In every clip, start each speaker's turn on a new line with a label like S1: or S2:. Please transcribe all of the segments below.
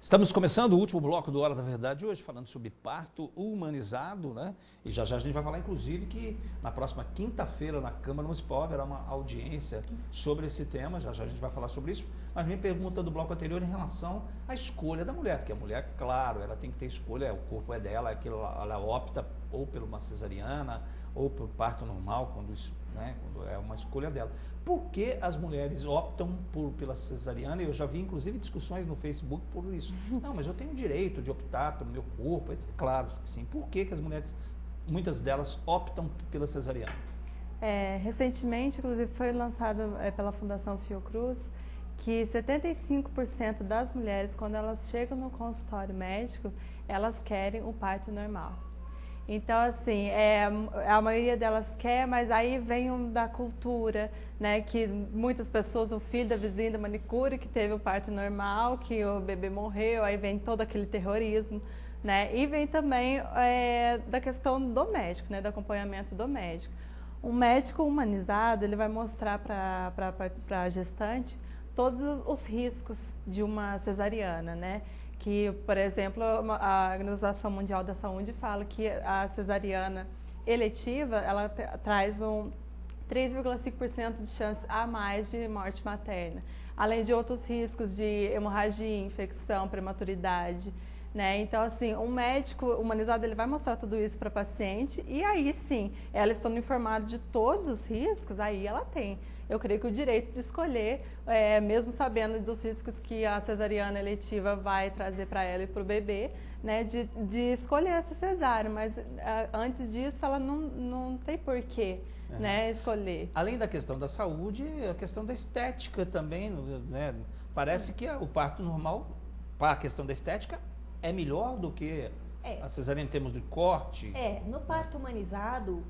S1: Estamos começando o último bloco do Hora da Verdade hoje, falando sobre parto humanizado, né? E já já a gente vai falar, inclusive, que na próxima quinta-feira na Câmara Municipal haverá uma audiência sobre esse tema, já já a gente vai falar sobre isso. Mas minha pergunta do bloco anterior em relação à escolha da mulher, porque a mulher, claro, ela tem que ter escolha, o corpo é dela, ela opta ou por uma cesariana ou por parto normal, quando é uma escolha dela. Por que as mulheres optam pela cesariana? Eu já vi, inclusive, discussões no Facebook por isso. Não, mas eu tenho o direito de optar pelo meu corpo. Claro que sim. Por que as mulheres, muitas delas, optam pela cesariana?
S2: Recentemente, inclusive, foi lançado pela Fundação Fiocruz que 75% das mulheres, quando elas chegam no consultório médico, elas querem o parto normal. Então, assim, a maioria delas quer, mas aí vem da cultura, né, que muitas pessoas, o filho da vizinha da manicure que teve o parto normal, que o bebê morreu, aí vem todo aquele terrorismo, né, e vem também da questão do médico, né, do acompanhamento do médico. Um médico humanizado, ele vai mostrar para a gestante todos os riscos de uma cesariana, né? Que, por exemplo, a Organização Mundial da Saúde fala que a cesariana eletiva, ela traz 3,5% de chance a mais de morte materna, além de outros riscos de hemorragia, infecção, prematuridade, né? Então, assim, um médico humanizado, ele vai mostrar tudo isso para a paciente e aí sim, ela estando informada de todos os riscos, aí ela tem, eu creio que o direito de escolher, mesmo sabendo dos riscos que a cesariana eletiva vai trazer para ela e para o bebê, né, de escolher essa cesárea, mas antes disso ela não tem porquê, né, escolher.
S1: Além da questão da saúde, a questão da estética também, né? Parece que o parto normal, para a questão da estética, é melhor do que a cesariana em termos de corte?
S3: No parto humanizado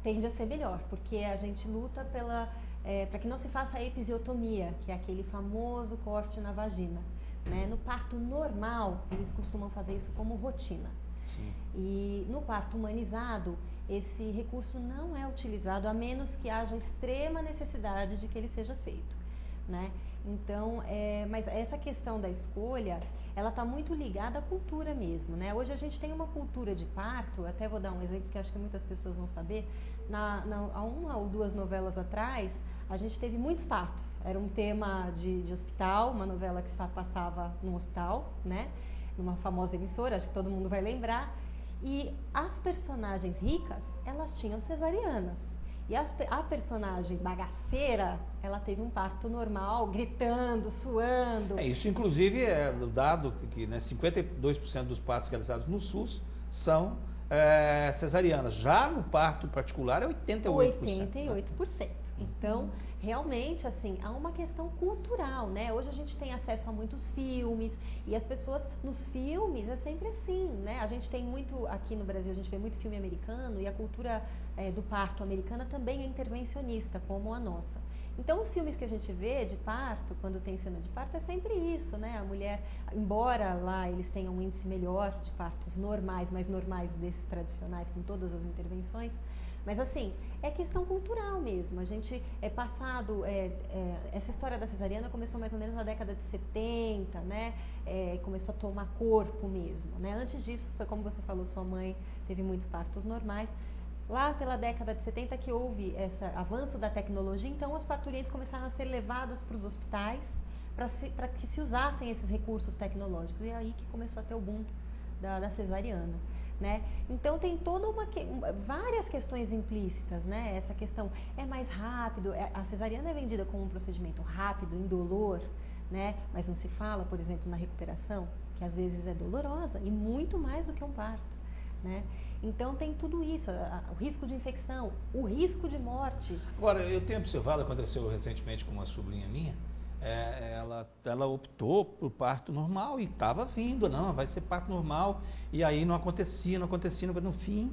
S3: tende a ser melhor, porque a gente luta para que não se faça a episiotomia, que é aquele famoso corte na vagina, né? No parto normal, eles costumam fazer isso como rotina.
S1: Sim.
S3: E no parto humanizado, esse recurso não é utilizado, a menos que haja extrema necessidade de que ele seja feito, né? Então, mas essa questão da escolha, ela está muito ligada à cultura mesmo, né? Hoje a gente tem uma cultura de parto, até vou dar um exemplo que acho que muitas pessoas vão saber, há uma ou duas novelas atrás, a gente teve muitos partos, era um tema de hospital, uma novela que passava num hospital, né? Numa famosa emissora, acho que todo mundo vai lembrar, e as personagens ricas, elas tinham cesarianas. E a personagem bagaceira, ela teve um parto normal, gritando, suando.
S1: Isso, inclusive, é o dado que 52% dos partos realizados no SUS são cesarianas. Já no parto particular é 88%.
S3: 88%. Né? Então, realmente, assim, há uma questão cultural, né? Hoje a gente tem acesso a muitos filmes e as pessoas, nos filmes, é sempre assim, né? A gente tem muito, aqui no Brasil, a gente vê muito filme americano e a cultura do parto americana também é intervencionista, como a nossa. Então, os filmes que a gente vê de parto, quando tem cena de parto, é sempre isso, né? A mulher, embora lá eles tenham um índice melhor de partos normais, mais normais desses tradicionais, com todas as intervenções, mas assim, é questão cultural mesmo. A gente essa história da cesariana começou mais ou menos na década de 70, né? Começou a tomar corpo mesmo, né? Antes disso, foi como você falou, sua mãe teve muitos partos normais. Lá pela década de 70 que houve esse avanço da tecnologia, então os parturientes começaram a ser levados para os hospitais para que se usassem esses recursos tecnológicos. E é aí que começou a ter o boom da cesariana. Né? Então tem várias questões implícitas, né? Essa questão é mais rápido, a cesariana é vendida como um procedimento rápido, indolor, né? Mas não se fala, por exemplo, na recuperação, que às vezes é dolorosa e muito mais do que um parto, né? Então tem tudo isso, o risco de infecção, o risco de morte.
S1: Agora, eu tenho observado, aconteceu recentemente com uma sobrinha minha, ela optou por parto normal e estava vindo, não, vai ser parto normal, e aí não acontecia, no fim,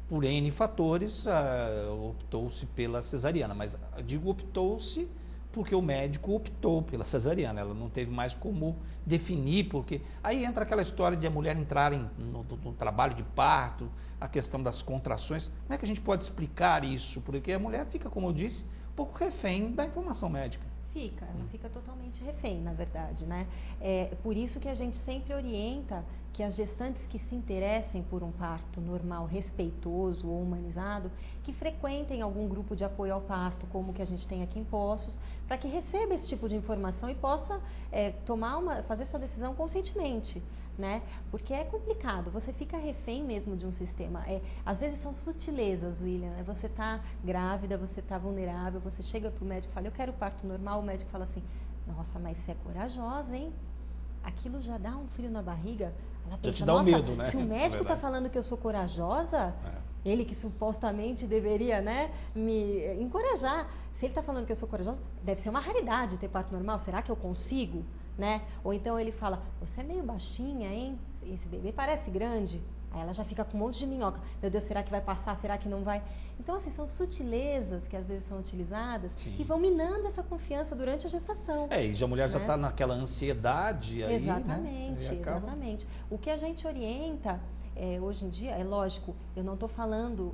S1: por N fatores, optou-se pela cesariana, mas digo optou-se porque o médico optou pela cesariana, ela não teve mais como definir, porque aí entra aquela história de a mulher entrar no trabalho de parto, a questão das contrações, como é que a gente pode explicar isso? Porque a mulher fica, como eu disse, um pouco refém da informação médica.
S3: ela fica totalmente refém, na verdade, né? É por isso que a gente sempre orienta que as gestantes que se interessem por um parto normal, respeitoso ou humanizado, que frequentem algum grupo de apoio ao parto, como o que a gente tem aqui em Poços, para que receba esse tipo de informação e possa fazer sua decisão conscientemente, né? Porque é complicado, você fica refém mesmo de um sistema. Às vezes são sutilezas, William. Você está grávida, você está vulnerável, você chega para o médico e fala, eu quero parto normal, o médico fala assim, nossa, mas você é corajosa, hein? Aquilo já dá um frio na barriga. Ela pensa,
S1: já te dá um medo, né?
S3: Se o médico está falando que eu sou corajosa, ele que supostamente deveria, né, me encorajar. Se ele está falando que eu sou corajosa, deve ser uma raridade ter parto normal. Será que eu consigo? Né? Ou então ele fala, você é meio baixinha, hein? Esse bebê parece grande. Aí ela já fica com um monte de minhoca. Meu Deus, será que vai passar? Será que não vai? Então, assim, são sutilezas que às vezes são utilizadas e vão minando essa confiança durante a gestação.
S1: E a mulher já está naquela ansiedade aí,
S3: exatamente,
S1: né?
S3: Exatamente. O que a gente orienta hoje em dia, é lógico, eu não estou falando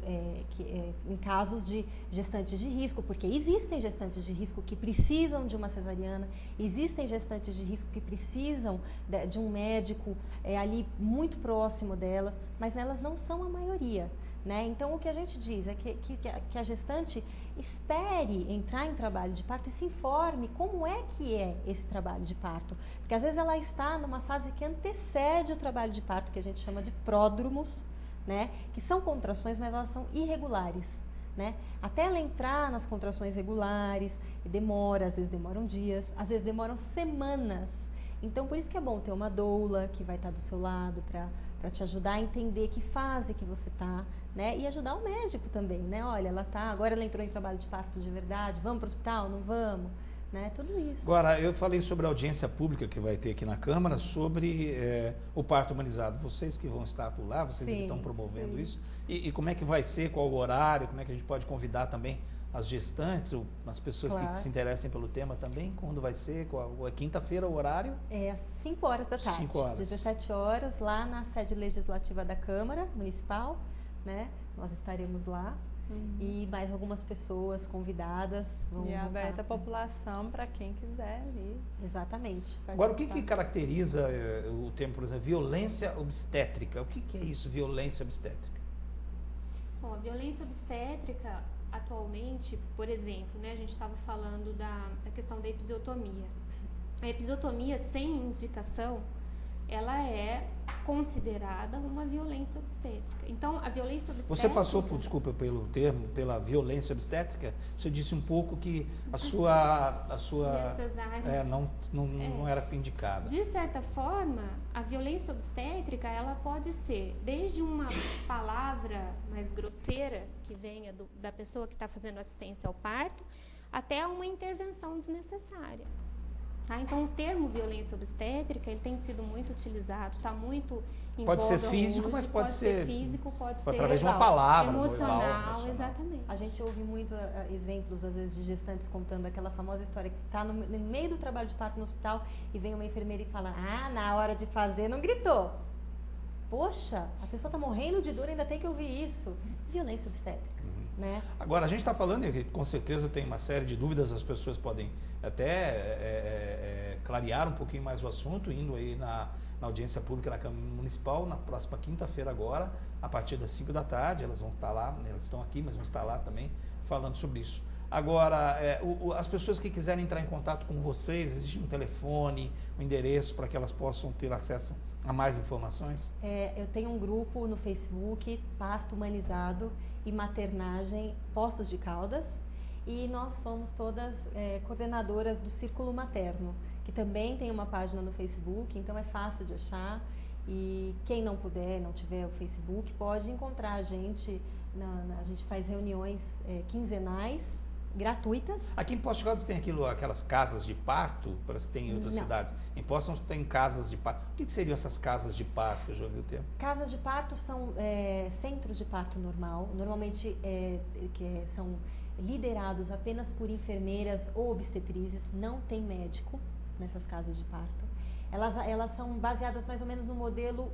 S3: em casos de gestantes de risco, porque existem gestantes de risco que precisam de uma cesariana, existem gestantes de risco que precisam de um médico ali muito próximo delas, mas elas não são a maioria. Né? Então, o que a gente diz é que a gestante espere entrar em trabalho de parto e se informe como é que é esse trabalho de parto. Porque, às vezes, ela está numa fase que antecede o trabalho de parto, que a gente chama de pródromos, né? Que são contrações, mas elas são irregulares. Né? Até ela entrar nas contrações regulares, demora, às vezes demoram dias, às vezes demoram semanas. Então, por isso que é bom ter uma doula que vai estar do seu lado para te ajudar a entender que fase que você está, né? E ajudar o médico também, né? Olha, agora ela entrou em trabalho de parto de verdade, vamos para o hospital, não vamos? Né? Tudo isso.
S1: Agora, eu falei sobre a audiência pública que vai ter aqui na Câmara, sobre o parto humanizado. Vocês que vão estar por lá, vocês que estão promovendo isso. E como é que vai ser, qual o horário, como é que a gente pode convidar também as gestantes, ou as pessoas que se interessem pelo tema também, quando vai ser, é quinta-feira o horário?
S3: Às 5 horas da tarde,
S1: 5 horas.
S3: 17 horas, lá na sede legislativa da Câmara Municipal, né? Nós estaremos lá e mais algumas pessoas convidadas vão
S2: E aberta a população para quem quiser ir.
S3: Exatamente.
S1: Agora, o que caracteriza o termo, por exemplo, violência obstétrica? O que é isso, violência obstétrica?
S4: Bom, a violência obstétrica, atualmente, por exemplo, né, a gente estava falando da questão da episiotomia. A episiotomia sem indicação, ela é considerada uma violência obstétrica. Então, a violência obstétrica...
S1: Você passou, desculpa pelo termo, pela violência obstétrica? Você disse um pouco que a sua
S4: cesárea
S1: não era indicada.
S4: De certa forma, a violência obstétrica, ela pode ser desde uma palavra mais grosseira, que venha da pessoa que está fazendo assistência ao parto, até uma intervenção desnecessária. Tá? Então, o termo violência obstétrica, ele tem sido muito utilizado, está muito em
S1: Pode ser
S4: voga
S1: físico,
S4: hoje,
S1: mas pode ser
S4: físico, pode ser
S1: através de uma
S3: verbal,
S1: palavra,
S4: emocional, exatamente.
S3: A gente ouve muito exemplos, às vezes, de gestantes contando aquela famosa história que está no meio do trabalho de parto no hospital e vem uma enfermeira e fala, na hora de fazer não gritou. Poxa, a pessoa está morrendo de dor e ainda tem que ouvir isso. Violência obstétrica. Né?
S1: Agora, a gente está falando, e com certeza tem uma série de dúvidas, as pessoas podem até clarear um pouquinho mais o assunto, indo aí na audiência pública na Câmara Municipal, na próxima quinta-feira agora, a partir das 5 da tarde, elas vão estar lá, elas estão aqui, mas vão estar lá também falando sobre isso. Agora, as pessoas que quiserem entrar em contato com vocês, existe um telefone, um endereço para que elas possam ter acesso a mais informações?
S3: Eu tenho um grupo no Facebook, Parto Humanizado e Maternagem Poços de Caldas, e nós somos todas coordenadoras do Círculo Materno, que também tem uma página no Facebook, então é fácil de achar, e quem não puder, não tiver o Facebook, pode encontrar a gente, a gente faz reuniões quinzenais, gratuitas.
S1: Aqui em Poços de Caldas tem aquelas casas de parto, parece que tem em outras cidades. Em Poços tem casas de parto. O que seriam essas casas de parto, que eu já ouvi o termo?
S3: Casas de parto são centros de parto normal, normalmente são liderados apenas por enfermeiras ou obstetrizes, não tem médico nessas casas de parto. Elas são baseadas mais ou menos no modelo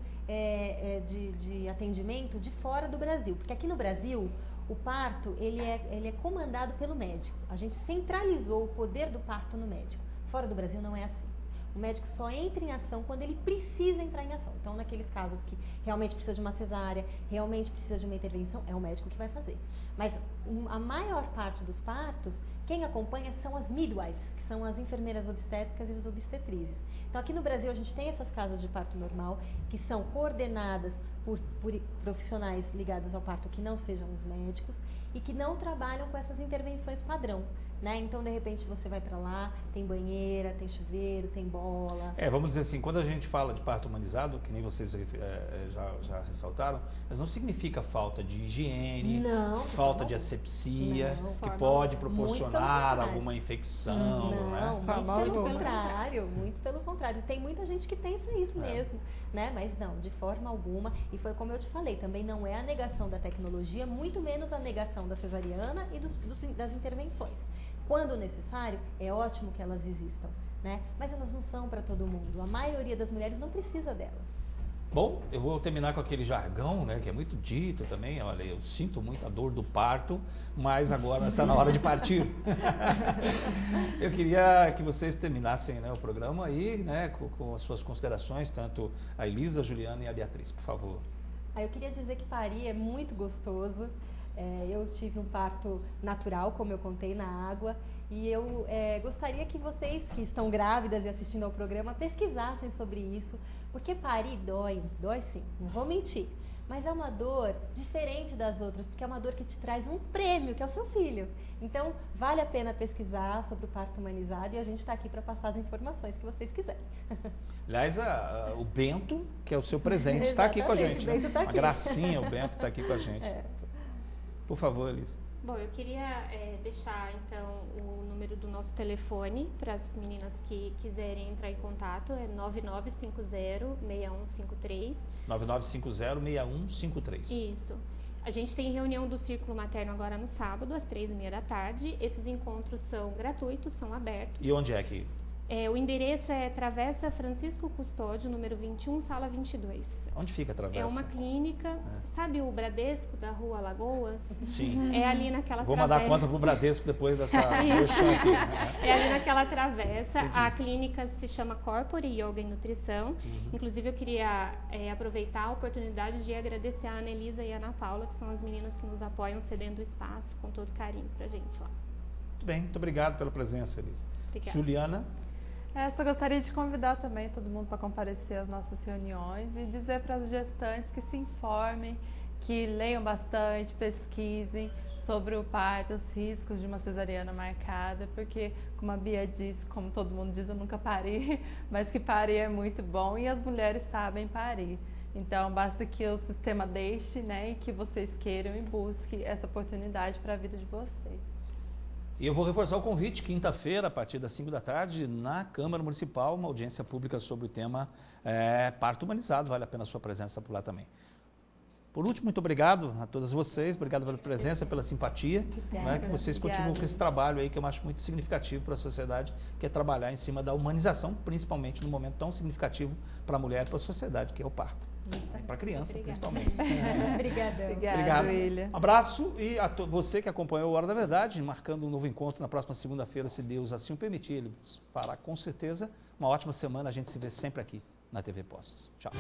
S3: de atendimento de fora do Brasil, porque aqui no Brasil O parto, ele é comandado pelo médico. A gente centralizou o poder do parto no médico. Fora do Brasil não é assim. O médico só entra em ação quando ele precisa entrar em ação. Então, naqueles casos que realmente precisa de uma cesárea, realmente precisa de uma intervenção, é o médico que vai fazer. Mas a maior parte dos partos, quem acompanha são as midwives, que são as enfermeiras obstétricas e os obstetrizes. Então, aqui no Brasil, a gente tem essas casas de parto normal, que são coordenadas por profissionais ligados ao parto que não sejam os médicos e que não trabalham com essas intervenções padrão. Né? Então, de repente, você vai para lá, tem banheira, tem chuveiro, tem bola.
S1: Vamos dizer assim, quando a gente fala de parto humanizado, que nem vocês já ressaltaram, mas não significa falta de higiene,
S3: não,
S1: falta de asepsia,
S3: não,
S1: que pode proporcionar alguma infecção.
S3: Não, muito pelo contrário. Tem muita gente que pensa isso mesmo, né? Mas não, de forma alguma. E foi como eu te falei, também não é a negação da tecnologia, muito menos a negação da cesariana e das intervenções. Quando necessário, é ótimo que elas existam, né? Mas elas não são para todo mundo. A maioria das mulheres não precisa delas.
S1: Bom, eu vou terminar com aquele jargão, né, que é muito dito também. Olha, eu sinto muita dor do parto, mas agora está na hora de partir. Eu queria que vocês terminassem, né, o programa aí, né, com as suas considerações, tanto a Elisa, a Juliana e a Beatriz, por favor.
S3: Eu queria dizer que parir é muito gostoso. Eu tive um parto natural, como eu contei, na água, e eu gostaria que vocês que estão grávidas e assistindo ao programa pesquisassem sobre isso, porque parir dói sim, não vou mentir, mas é uma dor diferente das outras, porque é uma dor que te traz um prêmio, que é o seu filho. Então, vale a pena pesquisar sobre o parto humanizado e a gente está aqui para passar as informações que vocês quiserem.
S1: Aliás, o Bento, que é o seu presente, está aqui com a gente.
S3: O Bento tá aqui.
S1: Uma gracinha, o Bento está aqui com a gente. Por favor, Elisa.
S4: Bom, eu queria deixar, então, o número do nosso telefone para as meninas que quiserem entrar em contato. É 9950-6153.
S1: 9950-6153.
S4: Isso. A gente tem reunião do Círculo Materno agora no sábado, às 15h30 da tarde. Esses encontros são gratuitos, são abertos.
S1: E onde é que...
S4: O endereço é Travessa Francisco Custódio, número 21, sala 22.
S1: Onde fica a Travessa?
S4: É uma clínica, sabe o Bradesco da Rua Lagoas?
S1: Sim.
S4: É ali naquela
S1: Vou
S4: travessa.
S1: mandar conta pro Bradesco depois dessa merchan aqui.
S4: É ali naquela travessa. Entendi. A clínica se chama Corpore Yoga e Nutrição. Inclusive, eu queria aproveitar a oportunidade de agradecer a Ana Elisa e a Ana Paula, que são as meninas que nos apoiam, cedendo o espaço com todo carinho pra gente lá.
S1: Muito bem, muito obrigado pela presença, Elisa.
S4: Obrigada.
S1: Juliana?
S2: Só gostaria de convidar também todo mundo para comparecer às nossas reuniões e dizer para as gestantes que se informem, que leiam bastante, pesquisem sobre o parto, os riscos de uma cesariana marcada, porque, como a Bia disse, como todo mundo diz, eu nunca pari, mas que parir é muito bom e as mulheres sabem parir. Então, basta que o sistema deixe, né, e que vocês queiram e busquem essa oportunidade para a vida de vocês.
S1: E eu vou reforçar o convite, quinta-feira, a partir das 5 da tarde, na Câmara Municipal, uma audiência pública sobre o tema parto humanizado. Vale a pena a sua presença por lá também. Por último, muito obrigado a todas vocês, obrigado pela presença, pela simpatia, né, que vocês continuem com esse trabalho aí que eu acho muito significativo para a sociedade, que é trabalhar em cima da humanização, principalmente num momento tão significativo para a mulher e para a sociedade, que é o parto. Para a criança, principalmente.
S2: Obrigada, William.
S1: Um abraço e a você que acompanhou o Hora da Verdade, marcando um novo encontro na próxima segunda-feira, se Deus assim o permitir, Ele fará com certeza. Uma ótima semana, a gente se vê sempre aqui na TV Postos. Tchau.